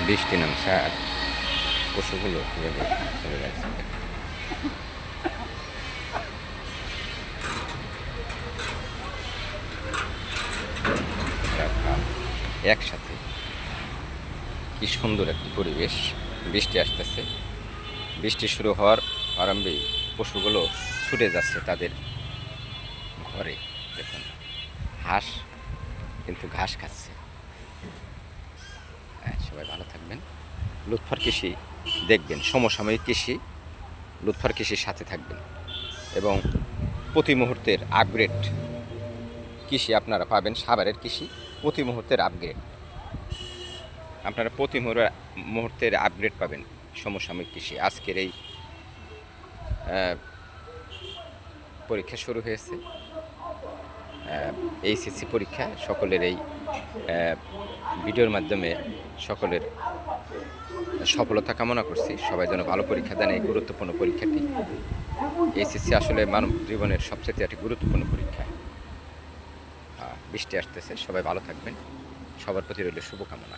বৃষ্টি নামছে আর পশুগুলো কীভাবে চলে যাচ্ছে। একসাথে কি সুন্দর একটি পরিবেশ। বৃষ্টি আসতেছে, বৃষ্টি শুরু হওয়ার আরম্ভেই পশুগুলো ছুটে যাচ্ছে তাদের ঘরে। দেখুন, হাঁস কিন্তু ঘাস খাচ্ছে। হ্যাঁ, সবাই ভালো থাকবেন। লুৎফর কৃষি দেখবেন, সমসাময়িক কৃষি, লুৎফর কৃষির সাথে থাকবেন এবং প্রতি মুহূর্তের আপগ্রেড কৃষি আপনারা পাবেন। সাভারের কৃষি প্রতি মুহূর্তের আপগ্রেড, আপনারা প্রতি মুহূর্তের আপগ্রেড পাবেন সমসাময়িক কৃষি। আজকের এই পরীক্ষা শুরু হয়েছে, এইচএসসি পরীক্ষা। সকলের এই ভিডিওর মাধ্যমে সকলের সফলতা কামনা করছি। সবাই যেন ভালো পরীক্ষা দেন এই গুরুত্বপূর্ণ পরীক্ষাটি। এইচএসসি আসলে মানব জীবনের সবচেয়ে একটি গুরুত্বপূর্ণ পরীক্ষা। বৃষ্টি আসতেছে, সবাই ভালো থাকবেন। সবার প্রতি রইল শুভকামনা।